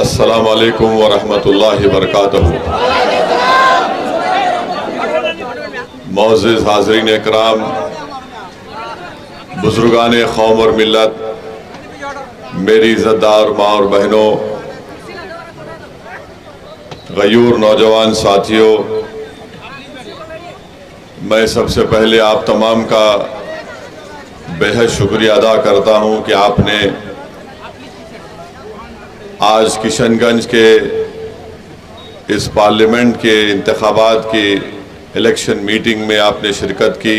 अस्सलामु अलैकुम व रहमतुल्लाहि व बरकातहू। मोअज़्ज़िज़ हाज़रीन इकराम, बुज़ुर्गान कौम और मिल्लत, मेरी इज़्ज़तदार माँ और बहनों, गयूर नौजवान साथियों, मैं सबसे पहले आप तमाम का बेहद शुक्रिया अदा करता हूँ कि आपने आज किशनगंज के इस पार्लियामेंट के इंतखाबात की इलेक्शन मीटिंग में आपने शिरकत की।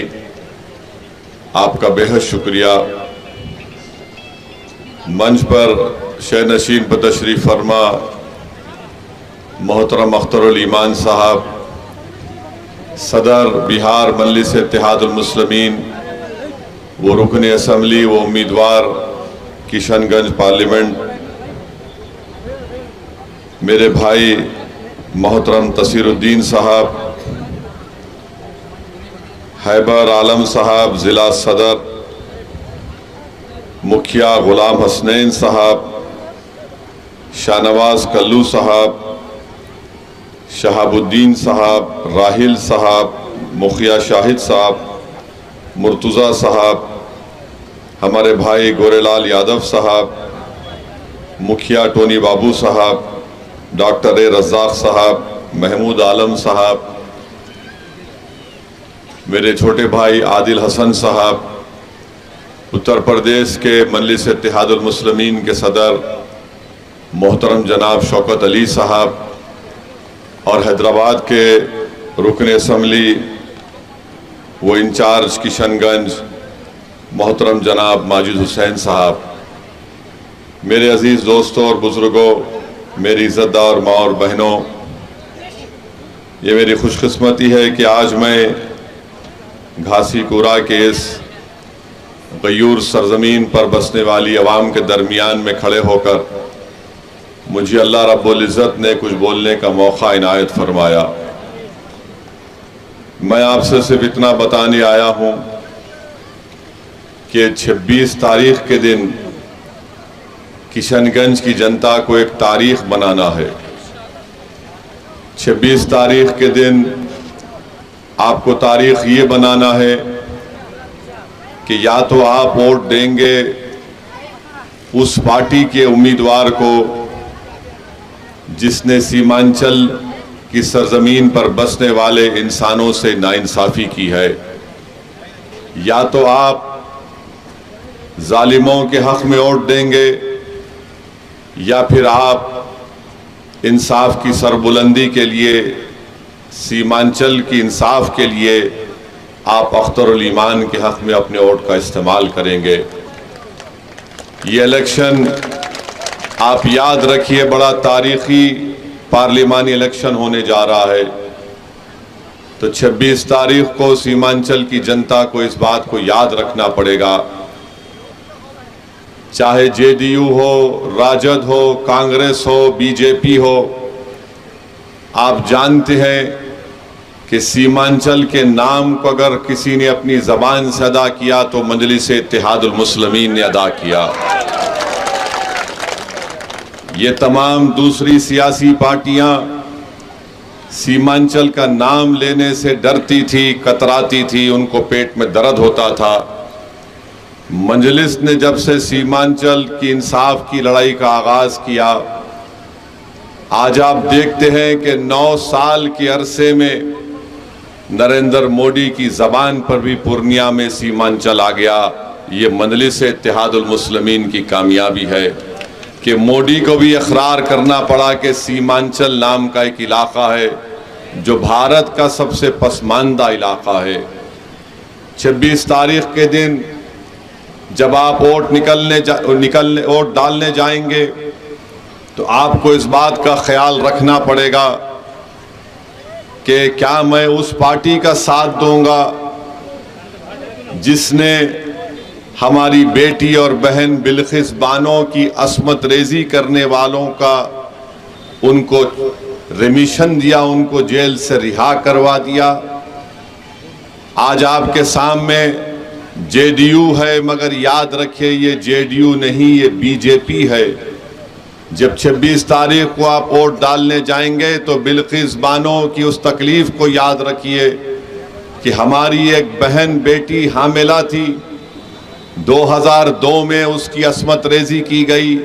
आपका बेहद शुक्रिया। मंच पर शहनशीन पर तशरीफ़ फरमा मोहतरम अख्तरुल ईमान साहब, सदर बिहार मजलिस इत्तेहादुल मुस्लिमीन, वो रुकन असम्बली, वो उम्मीदवार किशनगंज पार्लियामेंट, मेरे भाई मोहतरम तसीरुद्दीन साहब, हैबर आलम साहब ज़िला सदर, मुखिया गुलाम हसनैन साहब, शाहनवाज कल्लू साहब, शहाबुद्दीन साहब, राहिल साहब, मुखिया शाहिद साहब, मुर्तज़ा साहब, हमारे भाई गोरेलाल यादव साहब, मुखिया टोनी बाबू साहब, डॉक्टर ए रज़ाक साहब, महमूद आलम साहब, मेरे छोटे भाई आदिल हसन साहब, उत्तर प्रदेश के मजलिस इत्तेहादुल मुस्लिमीन के सदर मोहतरम जनाब शौकत अली साहब, और हैदराबाद के रुकन असम्बली वो इंचार्ज किशनगंज मोहतरम जनाब माजिद हुसैन साहब, मेरे अजीज़ दोस्तों और बुज़ुर्गों, मेरी इज़्ज़तदार माँ और बहनों, ये मेरी खुशकिस्मती है कि आज मैं घासीपुरा के इस गयूर सरजमीन पर बसने वाली अवाम के दरमियान में खड़े होकर मुझे अल्लाह रब्बुल इज़्ज़त ने कुछ बोलने का मौका इनायत फरमाया। मैं आपसे सिर्फ इतना बताने आया हूँ कि 26 तारीख के दिन किशनगंज की जनता को एक तारीख बनाना है। 26 तारीख के दिन आपको तारीख ये बनाना है कि या तो आप वोट देंगे उस पार्टी के उम्मीदवार को जिसने सीमांचल की सरजमीन पर बसने वाले इंसानों से नाइंसाफ़ी की है, या तो आप जालिमों के हक में वोट देंगे, या फिर आप इंसाफ की सरबुलंदी के लिए, सीमांचल की इंसाफ के लिए आप अख्तरुल ईमान के हक में अपने वोट का इस्तेमाल करेंगे। ये इलेक्शन आप याद रखिए बड़ा तारीखी पार्लिमानी इलेक्शन होने जा रहा है। तो 26 तारीख को सीमांचल की जनता को इस बात को याद रखना पड़ेगा, चाहे जेडीयू हो, राजद हो, कांग्रेस हो, बीजेपी हो। आप जानते हैं कि सीमांचल के नाम को अगर किसी ने अपनी ज़बान से अदा किया तो मजलिस इत्तेहादुल मुस्लिमीन ने अदा किया। ये तमाम दूसरी सियासी पार्टियां सीमांचल का नाम लेने से डरती थी, कतराती थी, उनको पेट में दर्द होता था। मजलिस ने जब से सीमांचल की इंसाफ की लड़ाई का आगाज किया, आज आप देखते हैं कि 9 साल के अरसे में नरेंद्र मोदी की जबान पर भी पूर्णिया में सीमांचल आ गया। ये मजलिस इत्तेहादुल मुस्लिमीन की कामयाबी है कि मोदी को भी इकरार करना पड़ा कि सीमांचल नाम का एक इलाका है जो भारत का सबसे पसमानदा इलाका है। 26 तारीख के दिन जब आप वोट वोट डालने जाएंगे तो आपको इस बात का ख्याल रखना पड़ेगा कि क्या मैं उस पार्टी का साथ दूंगा जिसने हमारी बेटी और बहन बिल्किस बानो की अस्मत रेजी करने वालों का उनको रिमिशन दिया, उनको जेल से रिहा करवा दिया। आज आपके सामने जेडीयू है, मगर याद रखिए ये जेडीयू नहीं, ये बीजेपी है। जब 26 तारीख को आप वोट डालने जाएंगे तो बिल्किस बानो की उस तकलीफ को याद रखिए कि हमारी एक बहन बेटी हामिला थी, 2002 में उसकी अस्मत रेजी की गई।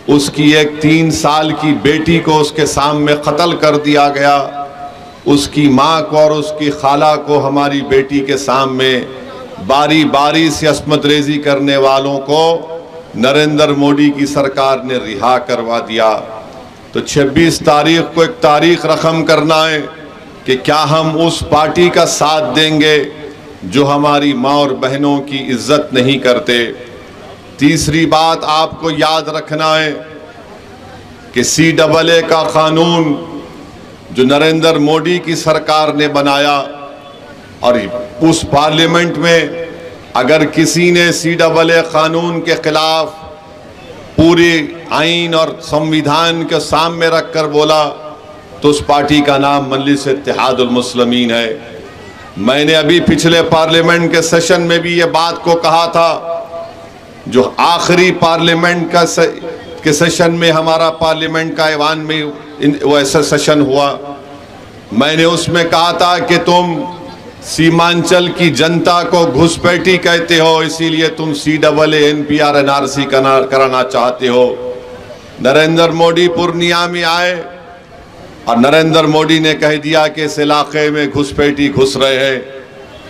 उसकी एक 3 साल की बेटी को उसके सामने कत्ल कर दिया गया। उसकी माँ को और उसकी खाला को हमारी बेटी के सामने बारी बारी से अस्मत रेजी करने वालों को नरेंद्र मोदी की सरकार ने रिहा करवा दिया। तो 26 तारीख को एक तारीख रकम करना है कि क्या हम उस पार्टी का साथ देंगे जो हमारी माँ और बहनों की इज्जत नहीं करते। तीसरी बात आपको याद रखना है कि CAA का कानून जो नरेंद्र मोदी की सरकार ने बनाया, और उस पार्लियामेंट में अगर किसी ने CAA कानून के खिलाफ पूरे आइन और संविधान के सामने रखकर बोला तो उस पार्टी का नाम मजलिस इत्तेहादुल मुस्लिमीन है। मैंने अभी पिछले पार्लियामेंट के सेशन में भी ये बात को कहा था, जो आखिरी पार्लियामेंट के सेशन में हमारा पार्लियामेंट का ऐवान में वो ऐसा सेशन हुआ, मैंने उसमें कहा था कि तुम सीमांचल की जनता को घुसपैठी कहते हो, इसीलिए तुम CAA NPR NRC कराना चाहते हो। नरेंद्र मोदी पूर्णिया में आए और नरेंद्र मोदी ने कह दिया कि इस इलाके में घुसपैठी घुस रहे हैं।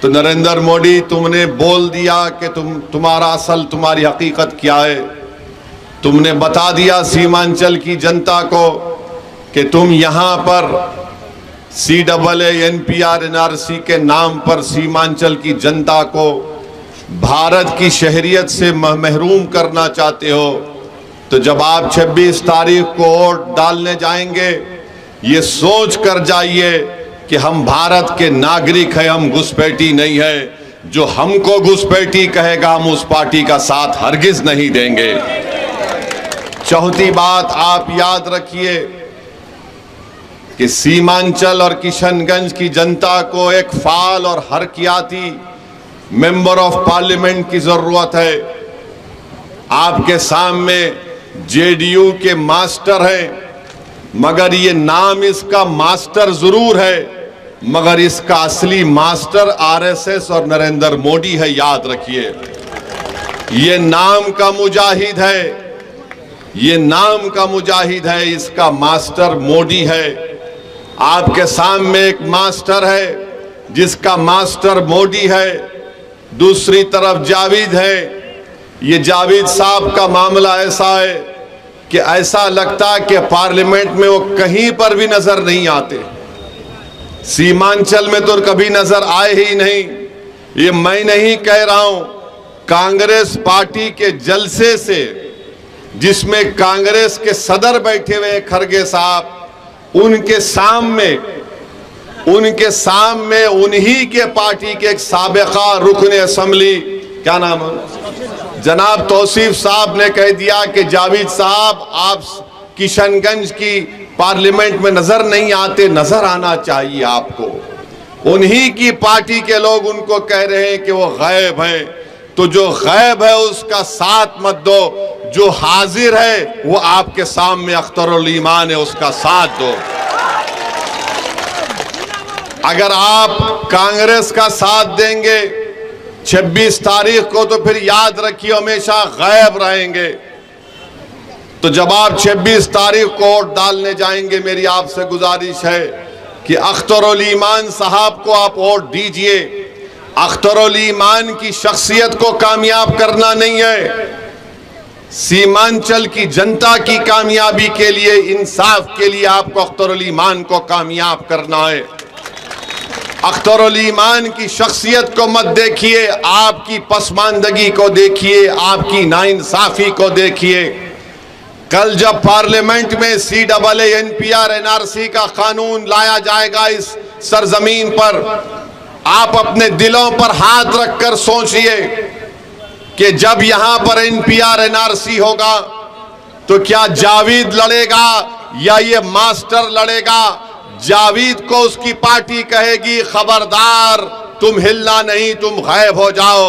तो नरेंद्र मोदी तुमने बोल दिया कि तुम्हारी हकीकत क्या है। तुमने बता दिया सीमांचल की जनता को कि तुम यहाँ पर CAA NPR NRC के नाम पर सीमांचल की जनता को भारत की शहरियत से महरूम करना चाहते हो। तो जब आप 26 तारीख को वोट डालने जाएंगे, ये सोच कर जाइए कि हम भारत के नागरिक हैं, हम घुसपैठी नहीं है। जो हमको घुसपैठी कहेगा हम उस पार्टी का साथ हरगिज नहीं देंगे। चौथी बात आप याद रखिए कि सीमांचल और किशनगंज की जनता को एक फाल और हरकियाती मेंबर ऑफ पार्लियामेंट की जरूरत है। आपके सामने JDU के मास्टर हैं, मगर ये नाम इसका मास्टर जरूर है, मगर इसका असली मास्टर RSS और नरेंद्र मोदी है। याद रखिए, ये नाम का मुजाहिद है, ये नाम का मुजाहिद है, इसका मास्टर मोदी है। आपके सामने एक मास्टर है जिसका मास्टर मोदी है, दूसरी तरफ जावेद है। ये जावेद साहब का मामला ऐसा है कि ऐसा लगता है कि पार्लियामेंट में वो कहीं पर भी नजर नहीं आते। सीमांचल में तो कभी नजर आए ही नहीं। ये मैं नहीं कह रहा हूं, कांग्रेस पार्टी के जलसे से, जिसमें कांग्रेस के सदर बैठे हुए खरगे साहब, उनके सामने उन्हीं के पार्टी के एक साबिका रुकने असेंबली, क्या नाम है, जनाब तौसीफ साहब ने कह दिया कि जावेद साहब आप किशनगंज की पार्लियामेंट में नजर नहीं आते, नजर आना चाहिए आपको। उन्हीं की पार्टी के लोग उनको कह रहे हैं कि वो गायब है। तो जो गायब है उसका साथ मत दो, जो हाजिर है वो आपके सामने अख्तरुल ईमान है, उसका साथ दो। अगर आप कांग्रेस का साथ देंगे 26 तारीख को, तो फिर याद रखिए हमेशा गायब रहेंगे। तो जब आप 26 तारीख को वोट डालने जाएंगे, मेरी आपसे गुजारिश है कि अख्तरुल ईमान साहब को आप वोट दीजिए। अख्तरुल ईमान की शख्सियत को कामयाब करना नहीं है, सीमांचल की जनता की कामयाबी के लिए, इंसाफ के लिए आपको अख्तरुल ईमान को कामयाब करना है। अख्तरुल ईमान की शख्सियत को मत देखिए, आपकी पसमानदगी को देखिए, आपकी नाइंसाफी को देखिए। कल जब पार्लियामेंट में CAA NPR NRC का कानून लाया जाएगा इस सरजमीन पर, आप अपने दिलों पर हाथ रखकर सोचिए कि जब यहां पर NPR NRC होगा तो क्या जावेद लड़ेगा या ये मास्टर लड़ेगा? जावेद को उसकी पार्टी कहेगी खबरदार तुम हिलना नहीं, तुम गायब हो जाओ।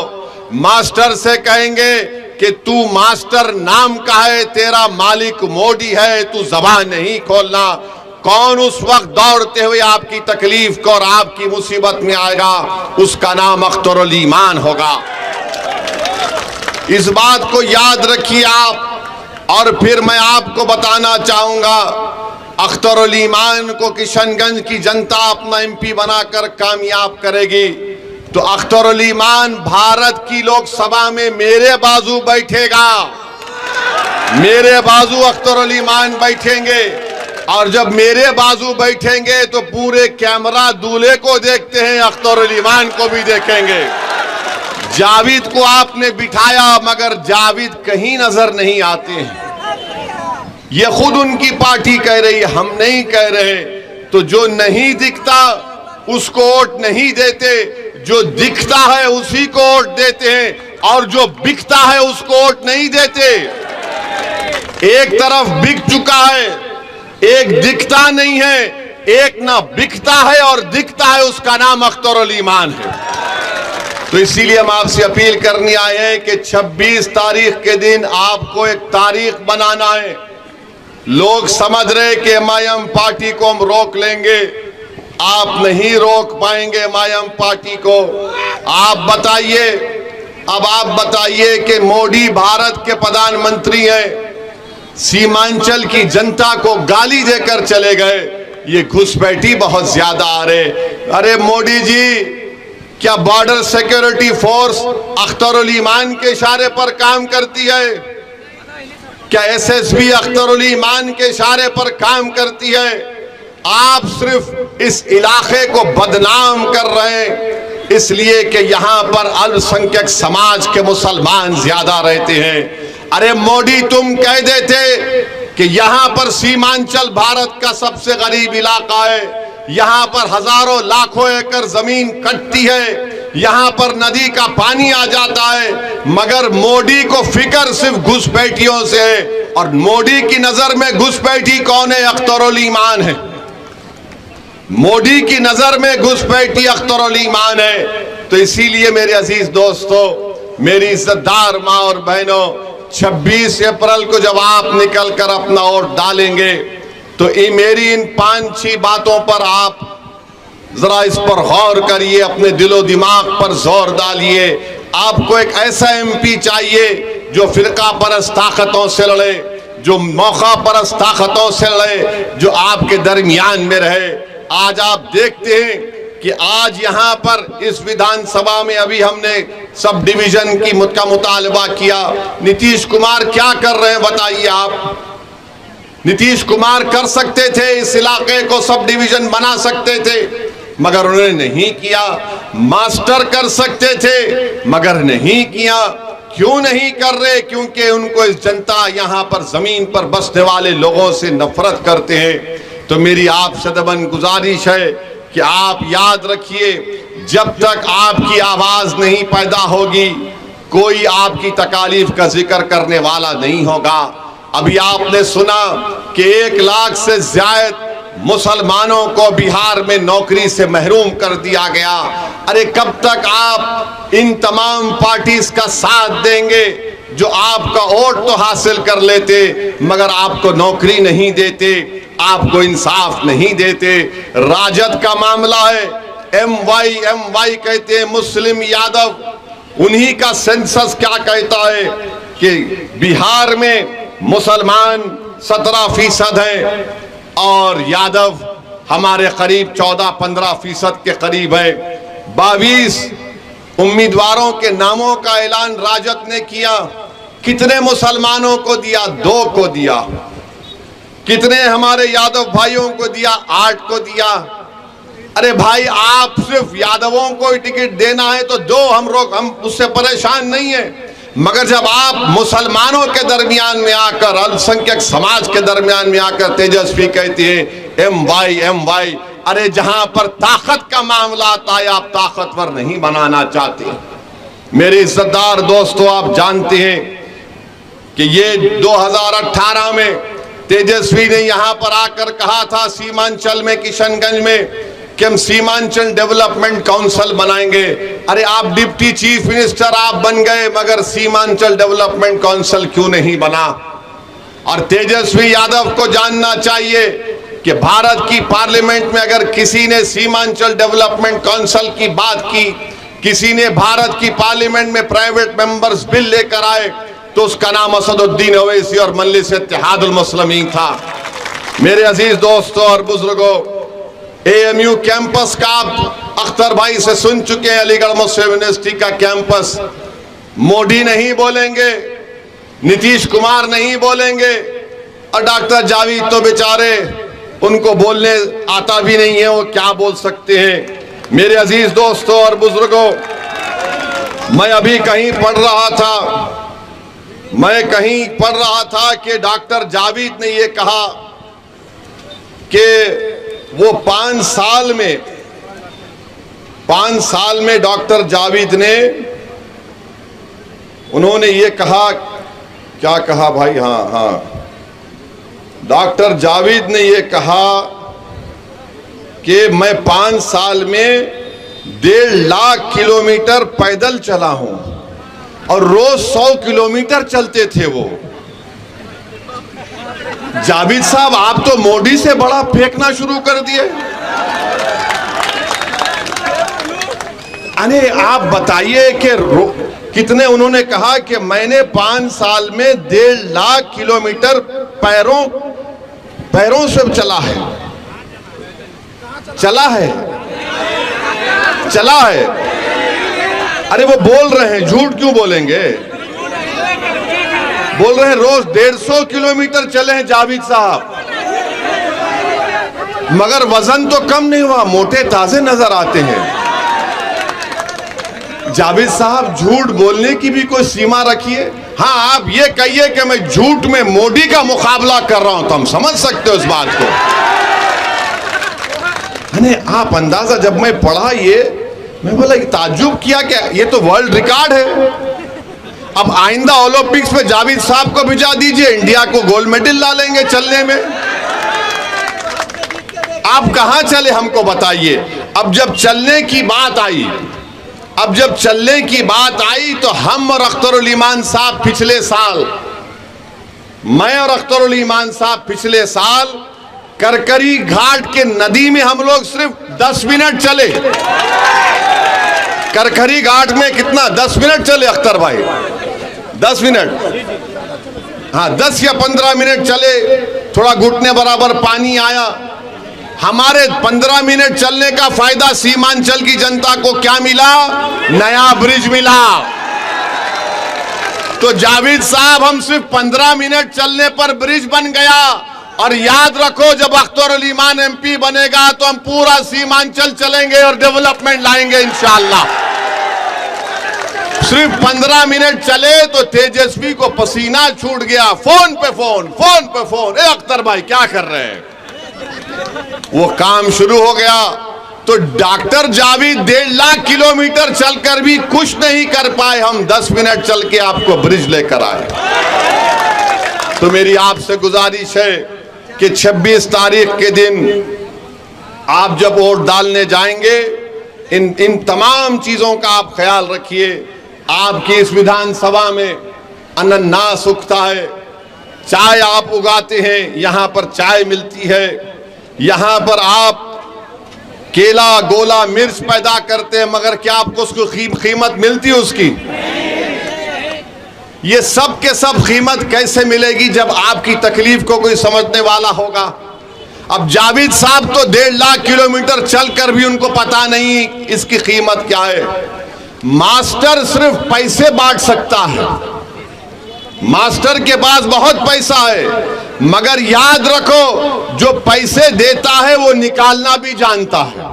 मास्टर से कहेंगे कि तू मास्टर नाम का है, तेरा मालिक मोदी है, तू ज़बान नहीं खोलना। कौन उस वक्त दौड़ते हुए आपकी तकलीफ को और आपकी मुसीबत में आएगा? उसका नाम अख्तरुल ईमान होगा। इस बात को याद रखिए आप। और फिर मैं आपको बताना चाहूंगा, अख्तरुल ईमान को किशनगंज की जनता अपना एमपी बनाकर कामयाब करेगी तो अख्तरुल ईमान भारत की लोकसभा में मेरे बाजू बैठेगा, मेरे बाजू अख्तरुल ईमान बैठेंगे। और जब मेरे बाजू बैठेंगे तो पूरे कैमरा दूल्हे को देखते हैं, अख्तरुल ईमान को भी देखेंगे। जावेद को आपने बिठाया मगर जावेद कहीं नजर नहीं आते हैं। ये खुद उनकी पार्टी कह रही है, हम नहीं कह रहे। तो जो नहीं दिखता उसको वोट नहीं देते, जो दिखता है उसी को वोट देते हैं, और जो बिकता है उसको वोट नहीं देते। एक तरफ बिक चुका है, एक दिखता नहीं है, एक ना बिकता है और दिखता है, उसका नाम अख्तरुल ईमान है। तो इसीलिए हम आपसे अपील करने आए हैं कि 26 तारीख के दिन आपको एक तारीख बनाना है। लोग समझ रहे कि एमआईएम पार्टी को हम रोक लेंगे, आप नहीं रोक पाएंगे एमआईएम पार्टी को। आप बताइए, अब आप बताइए कि मोदी भारत के प्रधानमंत्री हैं, सीमांचल की जनता को गाली देकर चले गए। ये घुसपैठी बहुत ज्यादा आ रहे। अरे मोदी जी, क्या बॉर्डर सिक्योरिटी फोर्स अख्तरुल ईमान के इशारे पर काम करती है? क्या एसएसबी अख्तरुल ईमान के इशारे पर काम करती है? आप सिर्फ इस इलाके को बदनाम कर रहे हैं इसलिए कि यहां पर अल्पसंख्यक समाज के मुसलमान ज्यादा रहते हैं। अरे मोदी, तुम कह देते कि यहां पर सीमांचल भारत का सबसे गरीब इलाका है, यहां पर हजारों लाखों एकड़ जमीन कटती है, यहां पर नदी का पानी आ जाता है, मगर मोदी को फिक्र सिर्फ घुसपैठियों से है। और मोदी की नजर में घुसपैठी कौन है? अख्तरुल ईमान है। मोदी की नजर में घुसपैठी अख्तरुल ईमान है। तो इसीलिए मेरे अजीज दोस्तों, मेरी इज्जतदार माँ और बहनों, 26 अप्रैल को जब आप निकल कर अपना वोट डालेंगे तो मेरी इन 5-6 बातों पर आप जरा इस पर गौर करिए, अपने दिलो दिमाग पर जोर डालिए। आपको एक ऐसा एमपी चाहिए जो फिरका परस्त ताकतों से लड़े, जो मौका परस्त ताकतों से लड़े, जो आपके दरमियान में रहे। आज आप देखते हैं कि आज यहाँ पर इस विधानसभा में अभी हमने सब डिवीजन की का मुतालबा किया। नीतीश कुमार क्या कर रहे हैं बताइए आप? नीतीश कुमार कर सकते थे, इस इलाके को सब डिवीजन बना सकते थे, मगर उन्होंने नहीं किया। मास्टर कर सकते थे मगर नहीं किया। क्यों नहीं कर रहे? क्योंकि उनको इस जनता यहाँ पर जमीन पर बसने वाले लोगों से नफरत करते हैं। तो मेरी आपसे दबन गुजारिश है कि आप याद रखिए, जब तक आपकी आवाज नहीं पैदा होगी कोई आपकी तकालीफ का जिक्र करने वाला नहीं होगा। अभी आपने सुना कि 1 लाख से ज्यादा मुसलमानों को बिहार में नौकरी से महरूम कर दिया गया। अरे कब तक आप इन तमाम पार्टीज का साथ देंगे जो आपका वोट तो हासिल कर लेते मगर आपको नौकरी नहीं देते, आपको इंसाफ नहीं देते? राजद का मामला है, MY कहते हैं मुस्लिम यादव। उन्हीं का सेंसस क्या कहता है कि बिहार में मुसलमान 17% हैं और यादव हमारे करीब 14-15% के करीब है। 22 उम्मीदवारों के नामों का ऐलान राजद ने किया। कितने मुसलमानों को दिया? 2 को दिया। कितने हमारे यादव भाइयों को दिया? 8 को दिया। अरे भाई, आप सिर्फ यादवों को टिकट देना है तो दो, हम उससे परेशान नहीं है, मगर जब आप मुसलमानों के दरमियान में आकर, अल्पसंख्यक समाज के दरमियान में आकर तेजस्वी कहती है MY, अरे जहां पर ताकत का मामला आता है आप ताकतवर नहीं बनाना चाहते। मेरे इज्जतदार दोस्तों, आप जानते हैं कि ये 2018 में तेजस्वी ने यहां पर आकर कहा था सीमांचल में, किशनगंज में, कि हम सीमांचल डेवलपमेंट काउंसिल बनाएंगे। अरे आप डिप्टी चीफ मिनिस्टर आप बन गए, मगर सीमांचल डेवलपमेंट काउंसिल क्यों नहीं बना? और तेजस्वी यादव को जानना चाहिए कि भारत की पार्लियामेंट में अगर किसी ने सीमांचल डेवलपमेंट काउंसिल की बात की, किसी ने भारत की पार्लियामेंट में प्राइवेट मेंबर्स बिल लेकर आए, तो उसका नाम असदुद्दीन ओवैसी और मजलिस इत्तेहादुल मुस्लिमीन था। मेरे अजीज दोस्तों और बुजुर्गों, एएमयू कैंपस का आप अख्तर भाई से सुन चुके हैं, अलीगढ़ मुस्लिम यूनिवर्सिटी का कैंपस। मोदी नहीं बोलेंगे, नीतीश कुमार नहीं बोलेंगे, और डॉक्टर जावेद तो बेचारे उनको बोलने आता भी नहीं है, वो क्या बोल सकते हैं। मेरे अजीज दोस्तों और बुजुर्गों, मैं अभी कहीं पढ़ रहा था कि डॉक्टर जावेद ने ये कहा कि वो 5 साल में डॉक्टर जावेद ने, उन्होंने ये कहा, क्या कहा भाई, हाँ, डॉक्टर जावेद ने ये कहा कि मैं 5 साल में 1.5 लाख किलोमीटर पैदल चला हूं, और रोज 100 किलोमीटर चलते थे वो। जावेद साहब, आप तो मोदी से बड़ा फेंकना शुरू कर दिए। अरे आप बताइए कि कितने, उन्होंने कहा कि मैंने 5 साल में 1.5 लाख किलोमीटर पैरों से चला है। अरे वो बोल रहे हैं, झूठ क्यों बोलेंगे? बोल रहे हैं रोज 150 किलोमीटर चले हैं जावेद साहब, मगर वजन तो कम नहीं हुआ, मोटे ताजे नजर आते हैं। जावेद साहब, झूठ बोलने की भी कोई सीमा रखिए। हाँ, आप ये कहिए कि मैं झूठ में मोदी का मुकाबला कर रहा हूं, तो हम समझ सकते हो इस बात को। आप अंदाजा, जब मैं पढ़ा ये, मैं बोला, ताज्जुब किया कि ये तो वर्ल्ड रिकॉर्ड है। अब आइंदा ओलंपिक्स में जावेद साहब को भिजा दीजिए, इंडिया को गोल्ड मेडल ला लेंगे चलने में। आप कहां चले हमको बताइए। अब जब चलने की बात आई, तो हम और अख्तरुल ईमान साहब पिछले साल, मैं और अख्तरुल ईमान साहब पिछले साल करकरी घाट के नदी में हम लोग सिर्फ 10 मिनट चले। करकरी घाट में कितना, 10 मिनट चले अख्तर भाई, 10 मिनट, हाँ 10 या 15 मिनट चले। थोड़ा घुटने बराबर पानी आया। हमारे 15 मिनट चलने का फायदा सीमांचल की जनता को क्या मिला? नया ब्रिज मिला। तो जावेद साहब, हम सिर्फ 15 मिनट चलने पर ब्रिज बन गया। और याद रखो, जब अख्तरुल ईमान एमपी बनेगा तो हम पूरा सीमांचल चलेंगे और डेवलपमेंट लाएंगे इंशाअल्लाह। सिर्फ 15 मिनट चले तो तेजस्वी को पसीना छूट गया। फोन पे फोन, ए अख्तर भाई क्या कर रहे हैं? वो काम शुरू हो गया। तो डॉक्टर जावेद 1.5 लाख किलोमीटर चलकर भी कुछ नहीं कर पाए, हम 10 मिनट चल के आपको ब्रिज लेकर आए। तो मेरी आपसे गुजारिश है कि 26 तारीख के दिन आप जब वोट डालने जाएंगे, इन तमाम चीजों का आप ख्याल रखिए। आपकी इस विधानसभा में अनानास उगता है, चाय आप उगाते हैं, यहां पर चाय मिलती है। यहां पर आप केला, गोला, मिर्च पैदा करते हैं, मगर क्या आपको उसको कीमत मिलती है उसकी? ये सब के सब कीमत कैसे मिलेगी जब आपकी तकलीफ को कोई समझने वाला होगा। अब जावेद साहब तो 1.5 लाख किलोमीटर चलकर भी उनको पता नहीं इसकी कीमत क्या है। मास्टर सिर्फ पैसे बांट सकता है, मास्टर के पास बहुत पैसा है, मगर याद रखो, जो पैसे देता है वो निकालना भी जानता है।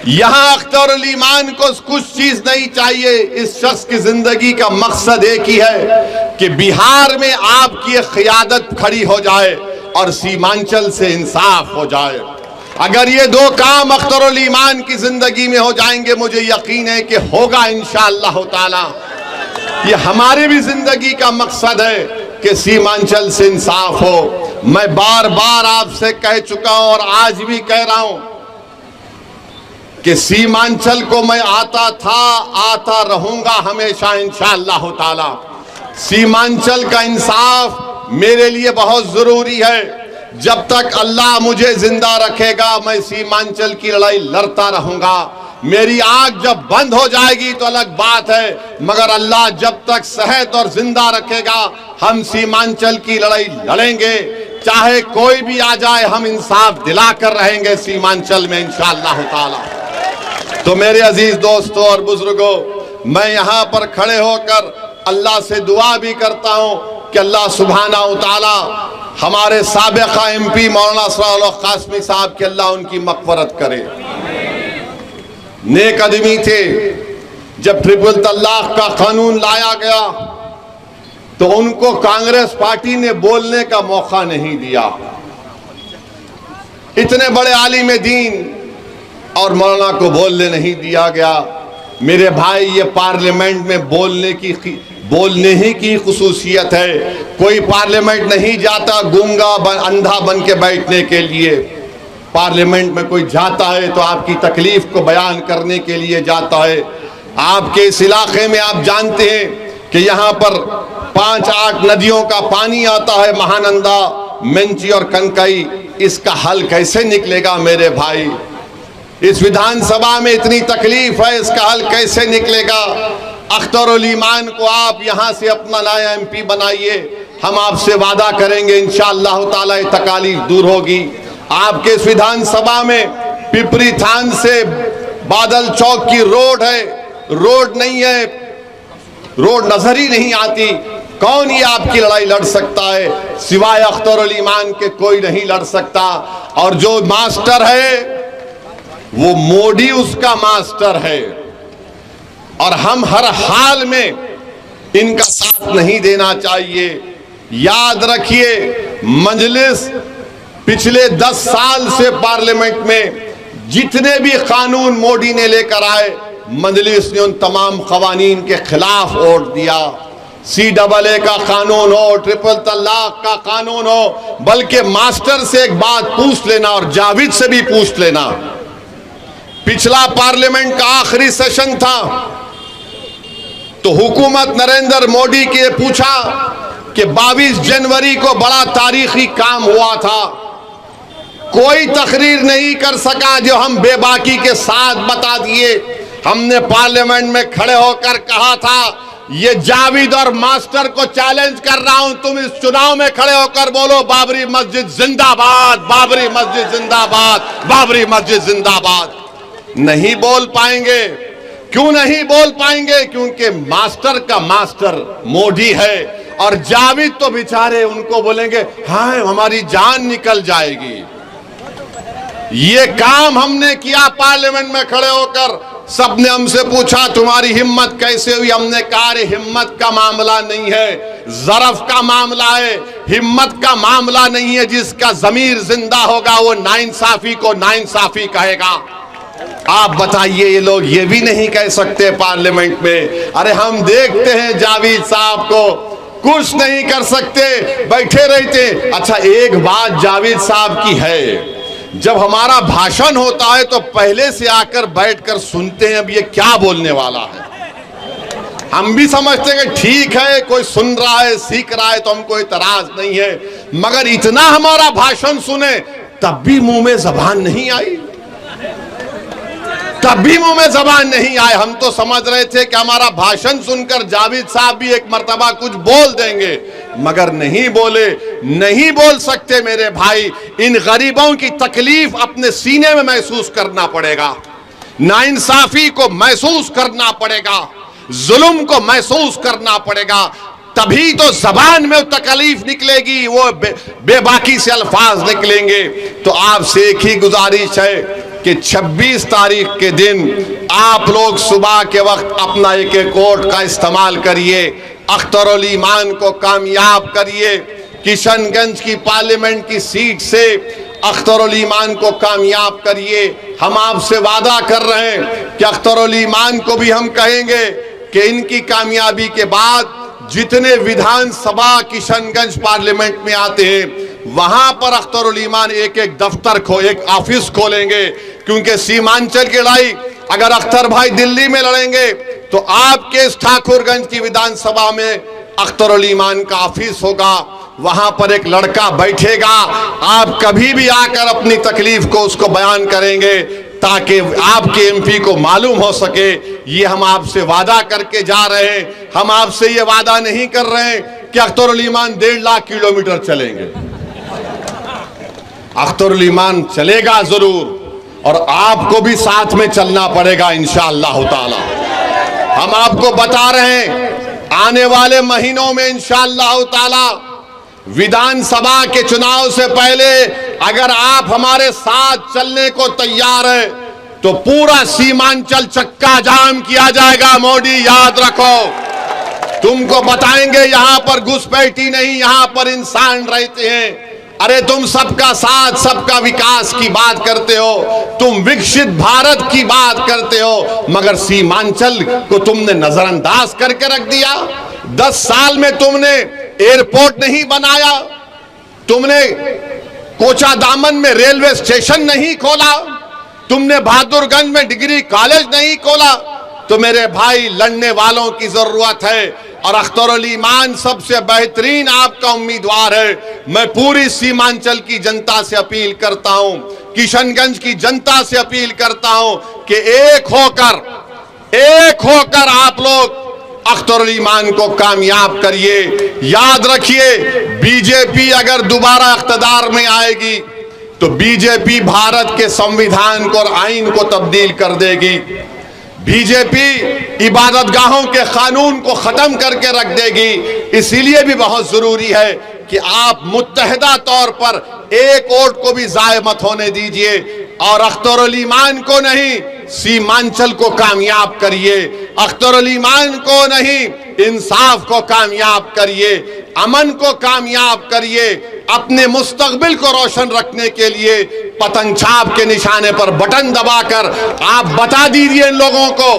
यहां अख्तरुल ईमान को कुछ चीज नहीं चाहिए। इस शख्स की जिंदगी का मकसद एक ही है कि बिहार में आपकी क़ियादत खड़ी हो जाए और सीमांचल से इंसाफ हो जाए। अगर ये 2 काम अख्तरुल ईमान की जिंदगी में हो जाएंगे, मुझे यकीन है कि होगा इंशाअल्लाह ताला। ये हमारे भी जिंदगी का मकसद है कि सीमांचल से इंसाफ हो। मैं बार बार आपसे कह चुका हूं और आज भी कह रहा हूं कि सीमांचल को मैं आता था, आता रहूंगा हमेशा इंशाअल्लाह ताला। सीमांचल का इंसाफ मेरे लिए बहुत जरूरी है। जब तक अल्लाह मुझे जिंदा रखेगा मैं सीमांचल की लड़ाई लड़ता रहूंगा। मेरी आंख जब बंद हो जाएगी तो अलग बात है, मगर अल्लाह जब तक सेहत और जिंदा रखेगा हम सीमांचल की लड़ाई लड़ेंगे। चाहे कोई भी आ जाए हम इंसाफ दिलाकर रहेंगे सीमांचल में इंशाअल्लाह ताला। तो मेरे अजीज दोस्तों और बुजुर्गों, मैं यहां पर खड़े होकर अल्लाह से दुआ भी करता हूं कि अल्लाह सुब्हाना व तआला हमारे साबिक़ा MP मौलाना असरार कासमी साहब के अल्लाह उनकी मग़फ़िरत करे। नेक आदमी थे। जब ट्रिपल तलाक का कानून लाया गया तो उनको कांग्रेस पार्टी ने बोलने का मौका नहीं दिया। इतने बड़े आलिम दीन और मौलाना को बोलने नहीं दिया गया। मेरे भाई, ये पार्लियामेंट में बोलने ही की खुसूसियत है। कोई पार्लियामेंट नहीं जाता गूंगा अंधा बन के बैठने के लिए। पार्लियामेंट में कोई जाता है तो आपकी तकलीफ को बयान करने के लिए जाता है। आपके इस इलाके में आप जानते हैं कि यहाँ पर 5-8 नदियों का पानी आता है, महानंदा, मेंची और कनकई। इसका हल कैसे निकलेगा मेरे भाई? इस विधानसभा में इतनी तकलीफ है, इसका हल कैसे निकलेगा? अख्तरुल ईमान को आप यहाँ से अपना नया MP बनाइए। हम आपसे वादा करेंगे इंशाअल्लाह ताला ये तकालीफ दूर होगी। आपके इस विधानसभा में पिपरी थान से बादल चौक की रोड है, रोड नहीं है, रोड नजर ही नहीं आती। कौन ये आपकी लड़ाई लड़ सकता है? सिवाय अख्तरुल ईमान के कोई नहीं लड़ सकता। और जो मास्टर है वो मोदी उसका मास्टर है और हम हर हाल में इनका साथ नहीं देना चाहिए। याद रखिए, मजलिस पिछले 10 साल से पार्लियामेंट में जितने भी कानून मोदी ने लेकर आए, मजलिस ने उन तमाम कवानीन के खिलाफ वोट दिया। CAA का कानून हो, ट्रिपल तलाक का कानून हो, बल्कि मास्टर से एक बात पूछ लेना और जावेद से भी पूछ लेना। पिछला पार्लियामेंट का आखिरी सेशन था तो हुकूमत नरेंद्र मोदी के पूछा कि 22 जनवरी को बड़ा तारीखी काम हुआ था, कोई तकरीर नहीं कर सका जो हम बेबाकी के साथ बता दिए। हमने पार्लियामेंट में खड़े होकर कहा था ये जावेद और मास्टर को चैलेंज कर रहा हूं, तुम इस चुनाव में खड़े होकर बोलो बाबरी मस्जिद जिंदाबाद, बाबरी मस्जिद जिंदाबाद, बाबरी मस्जिद जिंदाबाद। नहीं बोल पाएंगे। क्यों नहीं बोल पाएंगे? क्योंकि मास्टर का मास्टर मोदी है और जावेद तो बेचारे उनको बोलेंगे हाँ हमारी जान निकल जाएगी। ये काम हमने किया पार्लियामेंट में खड़े होकर। सबने हमसे पूछा तुम्हारी हिम्मत कैसे हुई? हमने कहा हिम्मत का मामला नहीं है, ज़रफ का मामला है। हिम्मत का मामला नहीं है। जिसका ज़मीर जिंदा होगा वो नाइंसाफी को नाइंसाफी कहेगा। आप बताइए, ये लोग ये भी नहीं कह सकते पार्लियामेंट में? अरे हम देखते हैं जावेद साहब को कुछ नहीं कर सकते, बैठे रहते। अच्छा, एक बात जावेद साहब की है, जब हमारा भाषण होता है तो पहले से आकर बैठकर सुनते हैं अब ये क्या बोलने वाला है। हम भी समझते हैं कि ठीक है, कोई सुन रहा है, सीख रहा है, तो हमको इतराज नहीं है। मगर इतना हमारा भाषण सुने तब भी मुंह में जबान नहीं आई, तब भी मुंह में जबान नहीं आए। हम तो समझ रहे थे कि हमारा भाषण सुनकर जावेद साहब भी एक मर्तबा कुछ बोल देंगे, मगर नहीं बोले। नहीं बोल सकते मेरे भाई। इन गरीबों की तकलीफ अपने सीने में महसूस करना पड़ेगा, नाइंसाफी को महसूस करना पड़ेगा, जुल्म को महसूस करना पड़ेगा। तभी तो जबान में तकलीफ निकलेगी, वो बेबाकी से अल्फाज निकलेंगे। तो आपसे एक ही गुजारिश है कि 26 तारीख के दिन आप लोग सुबह के वक्त अपना एक वोट का इस्तेमाल करिए, अख्तरुल ईमान को कामयाब करिए। किशनगंज की पार्लियामेंट की सीट से अख्तरुल ईमान को कामयाब करिए। हम आपसे वादा कर रहे हैं कि अख्तरुल ईमान को भी हम कहेंगे कि इनकी कामयाबी के बाद जितने विधानसभा किशनगंज पार्लियामेंट में आते हैं वहां पर अख्तरुल ईमान एक एक दफ्तर एक ऑफिस खोलेंगे, क्योंकि सीमांचल की लड़ाई अगर अख्तर भाई दिल्ली में लड़ेंगे तो आपके इस ठाकुरगंज की विधानसभा में अख्तरुल ईमान का ऑफिस होगा। वहां पर एक लड़का बैठेगा, आप कभी भी आकर अपनी तकलीफ को उसको बयान करेंगे ताकि आपके एमपी को मालूम हो सके। ये हम आपसे वादा करके जा रहे हैं। हम आपसे ये वादा नहीं कर रहे हैं कि अख्तरुल ईमान 1.5 लाख किलोमीटर चलेंगे। अख्तरुल ईमान चलेगा जरूर, और आपको भी साथ में चलना पड़ेगा इंशाअल्लाह ताला। हम आपको बता रहे हैं आने वाले महीनों में इंशाअल्लाह ताला विधानसभा के चुनाव से पहले अगर आप हमारे साथ चलने को तैयार हैं तो पूरा सीमांचल चक्का जाम किया जाएगा। मोदी याद रखो, तुमको बताएंगे यहां पर घुसपैठी नहीं, यहां पर इंसान रहते हैं। अरे तुम सबका साथ सबका विकास की बात करते हो, तुम विकसित भारत की बात करते हो, मगर सीमांचल को तुमने नजरअंदाज करके रख दिया। 10 साल में तुमने एयरपोर्ट नहीं बनाया, तुमने कोचा दामन में रेलवे स्टेशन नहीं खोला, तुमने बहादुरगंज में डिग्री कॉलेज नहीं खोला। तो मेरे भाई लड़ने वालों की जरूरत है, और अख्तरुल ईमान सबसे बेहतरीन आपका उम्मीदवार है। मैं पूरी सीमांचल की जनता से अपील करता हूं, किशनगंज की जनता से अपील करता हूं कि एक होकर आप लोग अख्तरुल ईमान को कामयाब करिए। याद रखिए, बीजेपी अगर दोबारा इख्तिदार में आएगी तो बीजेपी भारत के संविधान को और आइन को तब्दील कर देगी। बीजेपी इबादतगाहों के कानून को खत्म करके रख देगी। इसीलिए भी बहुत जरूरी है कि आप मुत्तहिदा तौर पर एक वोट को भी जाय मत होने दीजिए, और अख्तरुल ईमान को नहीं, सीमांचल को कामयाब करिए। अख्तरुल ईमान को नहीं, इंसाफ को कामयाब करिए, अमन को कामयाब करिए। अपने मुस्तकबिल को रोशन रखने के लिए पतंग छाप के निशाने पर बटन दबाकर आप बता दीजिए इन लोगों को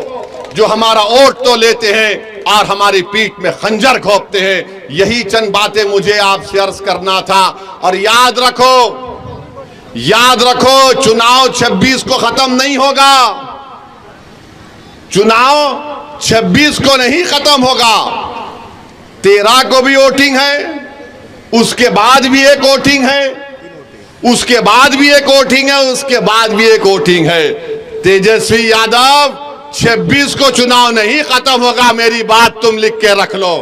जो हमारा वोट तो लेते हैं और हमारी पीठ में खंजर घोंपते हैं। यही चंद बातें मुझे आपसे अर्ज करना था। और याद रखो, चुनाव 26 को खत्म नहीं होगा, चुनाव 26 को नहीं खत्म होगा। 13 को भी वोटिंग है, उसके बाद भी एक वोटिंग है, उसके बाद भी एक वोटिंग है, उसके बाद भी एक वोटिंग है। तेजस्वी यादव, 26 को चुनाव नहीं खत्म होगा, मेरी बात तुम लिख के रख लो।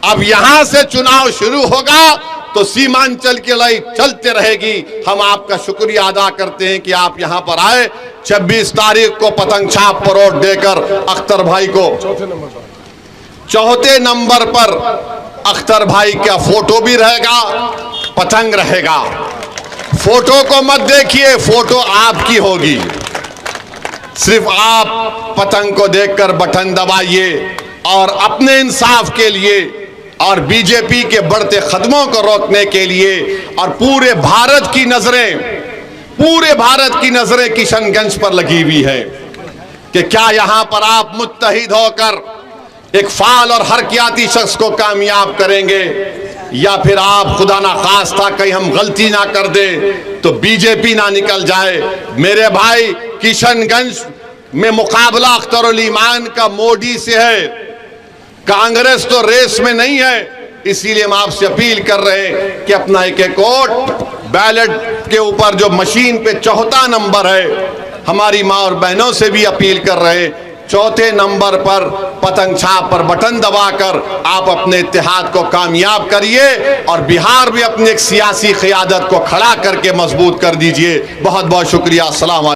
अब यहां से चुनाव शुरू होगा तो सीमांचल की लड़ाई चलते रहेगी। हम आपका शुक्रिया अदा करते हैं कि आप यहां पर आए। 26 तारीख को पतंग छाप पर वोट देकर अख्तर भाई को चौथे नंबर पर अख्तर भाई का फोटो भी रहेगा, पतंग रहेगा। फोटो को मत देखिए, फोटो आपकी होगी, सिर्फ आप पतंग को देखकर बटन दबाइए और अपने इंसाफ के लिए और बीजेपी के बढ़ते कदमों को रोकने के लिए। और पूरे भारत की नजरें किशनगंज पर लगी हुई है कि क्या यहां पर आप मुत्तहिद होकर एक फाल और हरकियाती शख्स को कामयाब करेंगे, या फिर आप खुदा ना खास्ता कहीं हम गलती ना कर दे तो बीजेपी ना निकल जाए। मेरे भाई, किशनगंज में मुकाबला अख्तरुल ईमान का मोदी से है, कांग्रेस तो रेस में नहीं है। इसीलिए हम आपसे अपील कर रहे हैं कि अपना एक वोट बैलेट के ऊपर जो मशीन पे चौथा नंबर है, हमारी माँ और बहनों से भी अपील कर रहे हैं, चौथे नंबर पर पतंग छाप पर बटन दबाकर आप अपने इत्तेहाद को कामयाब करिए और बिहार में अपनी एक सियासी क़यादत को खड़ा करके मजबूत कर दीजिए। बहुत बहुत शुक्रिया। अस्सलाम वालेकुम।